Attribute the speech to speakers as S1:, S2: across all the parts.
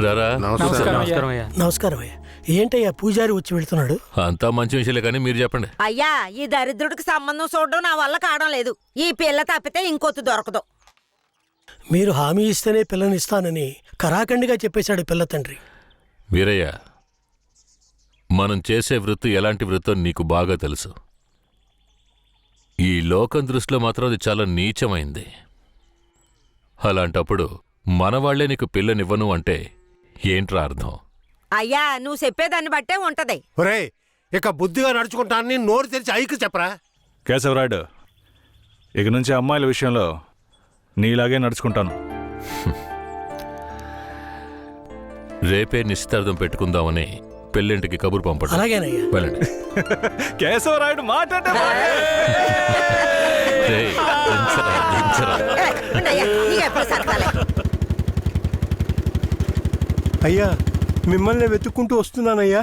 S1: రారా.
S2: నమస్కారం అయ్యా. ఏంటయ్యా పూజారి వచ్చి వెళ్తున్నాడు?
S1: అంతా మంచి విషయాలే కానీ మీరు చెప్పండి.
S3: అయ్యా, ఈ దరిద్రుడికి సంబంధం చూడడం నా వల్ల కావడం లేదు. ఈ పిల్ల తప్పితే ఇంకొత్తు దొరకదు.
S2: మీరు హామీ ఇస్తేనే పిల్లనిస్తానని కరాఖండిగా చెప్పేశాడు పిల్ల తండ్రి.
S1: వీరయ్య, మనం చేసే వృత్తి ఎలాంటి వృత్తో నీకు బాగా తెలుసు. ఈ లోకం దృష్టిలో మాత్రం అది చాలా నీచమైంది. అలాంటప్పుడు మనవాళ్లే నీకు పిల్లనివ్వను అంటే ఏంట్రా అర్థం?
S3: అయ్యా, నువ్వు చెప్పేదాన్ని బట్టే ఉంటది.
S4: ఒరేయ్, ఇక బుద్ధిగా నడుచుకుంటానని నోరు తెరిచి ఐకి చెప్పరా.
S5: కేశవరాయుడు, ఇక నుంచి అమ్మాయిల విషయంలో నీలాగే నడుచుకుంటాను.
S1: రేపే నిశ్చితార్థం పెట్టుకుందామని పెళ్ళింటికి కబురు పంపడం.
S2: అలాగేనయ్యా.
S1: వెళ్ళండి.
S5: కేశవరాయుడు మాట్లాడే
S1: రేయ్, దించరా, దించరా.
S3: ఉండయ్యా, నీకెప్పుడు సరదాలే.
S6: అయ్యా, మిమ్మల్ని వెతుక్కుంటూ వస్తున్నానయ్యా.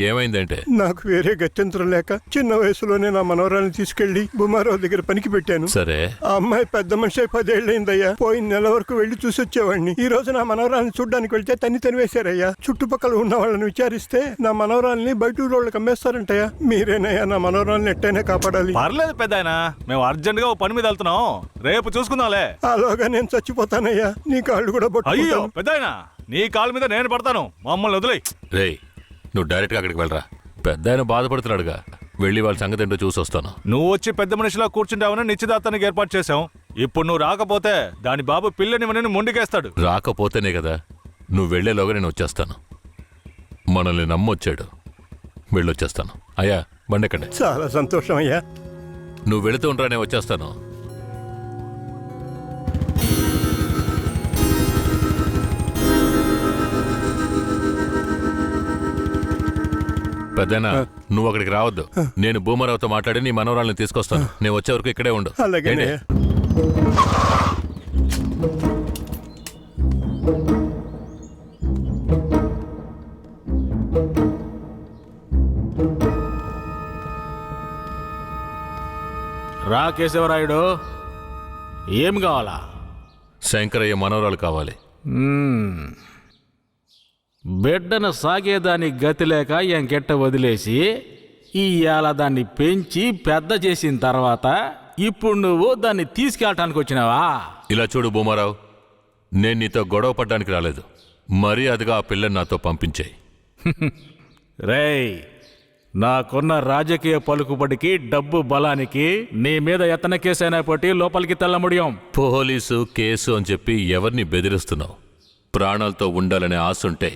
S1: ఏమైందంటే?
S6: నాకు వేరే గత్యంతరం లేక చిన్న వయసులోనే నా మనవరాలను తీసుకెళ్లి బుమారావు దగ్గర పనికి పెట్టాను.
S1: సరే,
S6: ఆ అమ్మాయి పెద్ద మనిషి 10 ఏళ్ళైందయ్యా. పోయిన నెల వరకు వెళ్లి చూసొచ్చేవాడిని. ఈ రోజు నా మనవరాలను చూడ్డానికి వెళ్తే తనివేశారయ్యా. చుట్టుపక్కల ఉన్న వాళ్ళని విచారిస్తే నా మనవరాల్ని బయట ఊరోళ్ళకి అమ్మేస్తారంటయ్యా. మీరేనయ్యా నా మనవరాలను ఎట్టయినా కాపాడాలి.
S5: పర్లేదు పెద్దాయనా, మేము అర్జెంట్ గా ఓ పని మీద వెళ్తున్నాం, రేపు చూసుకుందాంలే.
S6: అలాగా నేను చచ్చిపోతానయ్యా. నీ కాళ్ళు కూడా
S5: అయ్యో
S6: పట్టుకుంటాను.
S5: పెద్దాయనా, నీ కాళ్ళ మీద నేను పడతాను, మమ్మల్ని వదిలేయ్.
S1: రేయ్, నువ్వు డైరెక్ట్గా అక్కడికి వెళ్ళరా. పెద్ద ఆయన బాధపడుతున్నాడుగా, వెళ్ళి వాళ్ళ సంగతి ఏంటో చూసి వస్తాను.
S5: నువ్వు వచ్చి పెద్ద మనిషిలా కూర్చుంటావని నిశ్చితార్థానికి ఏర్పాటు చేశాం. ఇప్పుడు నువ్వు రాకపోతే దాని బాబు పిల్లని మొండికేస్తాడు.
S1: రాకపోతేనే కదా. నువ్వు వెళ్లేలోగా నేను వచ్చేస్తాను. మనల్ని నమ్మొచ్చాడు, వెళ్ళొచ్చేస్తాను. అయ్యా, బండెక్కండి.
S6: చాలా సంతోషం అయ్యా.
S1: నువ్వు వెళుతూ ఉండరా, నేను వచ్చేస్తాను. పెద్దనా, నువ్వు అక్కడికి రావద్దు. నేను భూమరావుతో మాట్లాడి నీ మనవరాలను తీసుకొస్తాను. నేను వచ్చే వరకు ఇక్కడే ఉండు.
S6: అలాగే.
S7: రా కేశవరాయుడు, ఏం కావాలా?
S1: శంకరయ్య మనవరాలు కావాలి.
S7: బిడ్డను సాగేదానికి గతి లేక ఎంకెట్ట వదిలేసి ఇవాళ దాన్ని పెంచి పెద్ద చేసిన తర్వాత ఇప్పుడు నువ్వు దాన్ని తీసుకెళ్ళటానికి వచ్చినావా?
S1: ఇలా చూడు భూమారావు, నేను నీతో గొడవ పడ్డానికి రాలేదు. మర్యాదగా ఆ పిల్లని నాతో పంపించేయి.
S7: రేయ్, నాకున్న రాజకీయ పలుకుబడికి డబ్బు బలానికి నీ మీద ఎత్తన కేసైనా పట్టి లోపలికి తెల్ల ముడియం.
S1: పోలీసు కేసు అని చెప్పి ఎవరిని బెదిరిస్తున్నావు? ప్రాణాలతో ఉండాలనే ఆశుంటే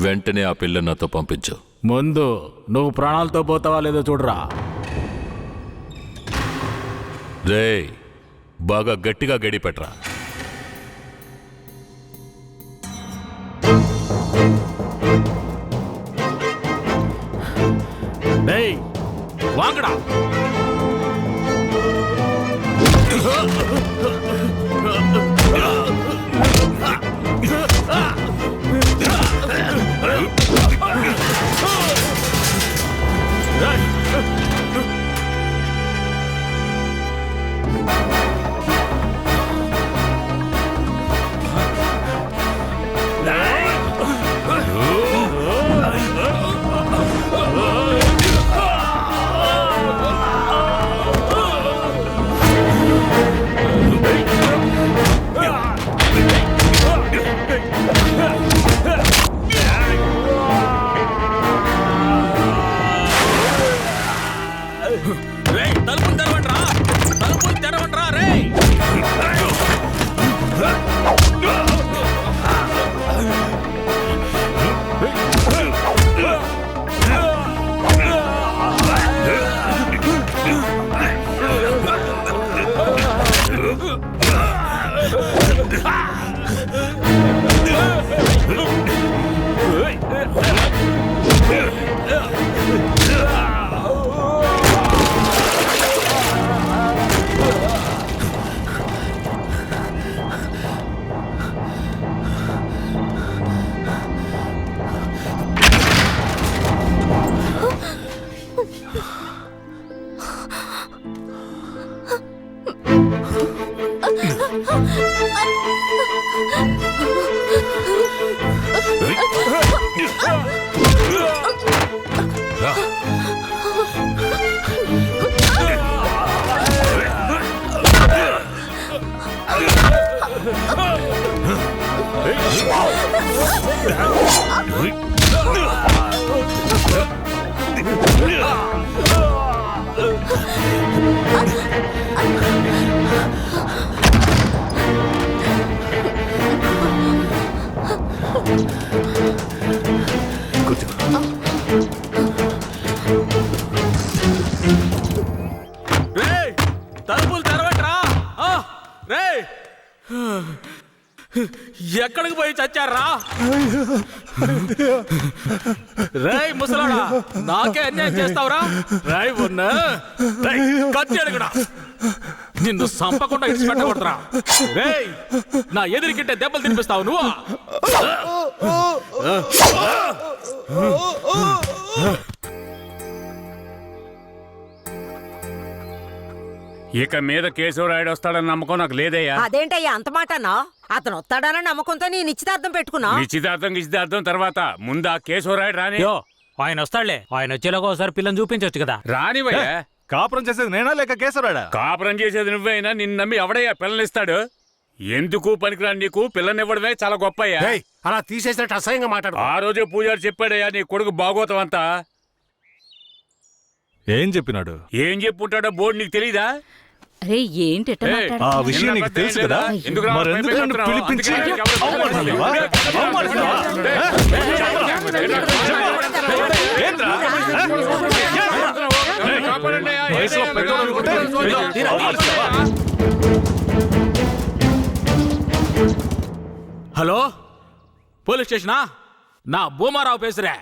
S1: వెంటనే ఆ పిల్లని నాతో పంపించు.
S7: ముందు నువ్వు ప్రాణాలతో పోతావా లేదో చూడరా.
S1: రేయ్, బాగా గట్టిగా గడి పెట్టరా.
S7: డేయ్, వాంగడా. రేయ్, తలుపులు తెరవట్రా. రేయ్, ఎక్కడికి పోయి చచ్చారా? రేయ్ ముసలాడా, నాకే అన్యాయం చేస్తావురా? రాయ్ ఉన్నా కత్తి అడుగుడా, నిన్ను సంపకుండా ఇచ్చి పెట్టకూడదురా. రేయ్, నా ఎదురికింటే దెబ్బలు తినిపిస్తావు నువ్వు.
S8: ఇక మీద కేశవరాయుడు వస్తాడని నమ్మకం నాకు లేదయ్యా.
S3: అదేంటయ్యా అంత మాట అన్నావు? అతను వస్తాడన్న నమ్మకంతో నీ నిశ్చితార్థం పెట్టుకున్నా.
S8: నిశ్చితార్థం తర్వాత ముందు ఆ కేశవరాయుడు రాని.
S9: ఆయన వస్తాడులే. ఆయన వచ్చేలాగా ఒకసారి పిల్లని చూపించవచ్చు కదా.
S8: రానివయ్యా.
S5: కాపురం చేసేది నేనా లేక కేశవరాడా?
S8: కాపురం చేసేది నువ్వైనా నిన్ను నమ్మి ఎవడయ్యా పిల్లనిస్తాడు? ఎందుకు పనికిరా నీకు పిల్లనివ్వడమే చాలా గొప్పయ్యా.
S4: ఏయ్, అలా తీసేసినట్టు అసహ్యంగా మాట్లాడు.
S8: ఆ రోజే పూజారి చెప్పాడయ్యా నీ కొడుకు భాగవతం అంతా.
S5: ఏం చెప్పినాడు?
S8: ఏం చెప్పుంటాడో బోర్డు నీకు తెలీదా?
S10: అరే ఏంటి
S5: ఆ విషయం నీకు తెలుసు కదా, మరెందుకు నన్ను పిలిపించి అవమానిస్తావా? ఏంట్రా? వయసులో పెద్దోడు అనుకుంటే అవమానిస్తావా?
S7: Hello, police స్టేషనా? నా భూమారావు పేసురే.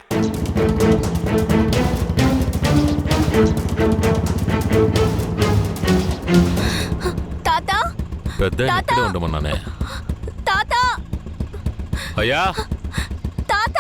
S10: తాత,
S1: పెద్ద ఆయన ఇక్కడే ఉండమన్నానే.
S10: తాత,
S1: అయ్యా,
S10: తాత.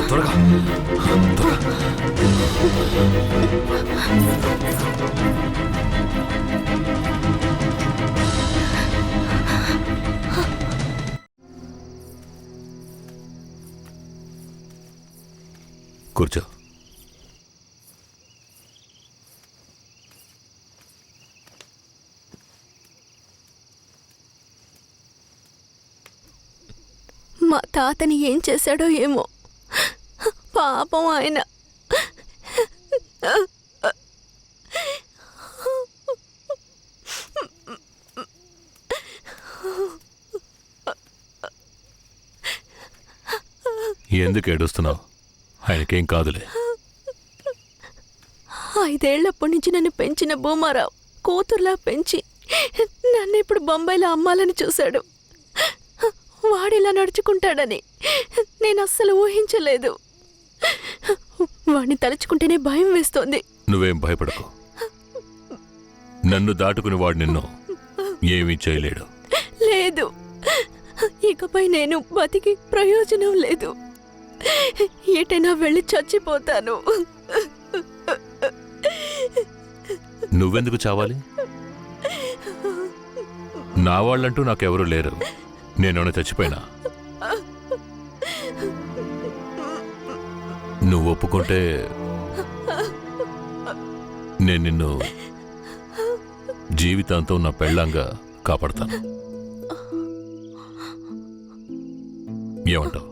S1: త్వరగా కూర్చో.
S10: మా తాతని ఏం చేశాడో ఏమో, పాపం ఆయన.
S1: ఎందుకు ఏడుస్తున్నావు? ఆయనకేం కాదులే.
S10: 5 ఏళ్లప్పటి నుంచి నన్ను పెంచిన భూమారావు కూతుర్లా పెంచి నన్ను ఇప్పుడు బొంబాయిలో అమ్మాలని చూశాడు. వాడిలా నడుచుకుంటాడని నేను అస్సలు ఊహించలేదు. వాడిని తలుచుకుంటేనే భయం వేస్తోంది.
S1: నువ్వేం భయపడకు. నన్ను దాటుకుని వాడు నిన్ను ఏమీ చేయలేడు.
S10: లేదు, ఇకపై నేను బతికి ప్రయోజనం లేదు. ఎటైనా వెళ్ళి చచ్చిపోతాను.
S1: నువ్వెందుకు చావాలి? నా వాళ్ళంటూ నాకెవరూ లేరు. నేను చచ్చిపోయినా నువ్వు ఒప్పుకుంటే నేను నిన్ను జీవితాంతం నా పెళ్ళంగా కాపాడతాను. ఏమంటావు?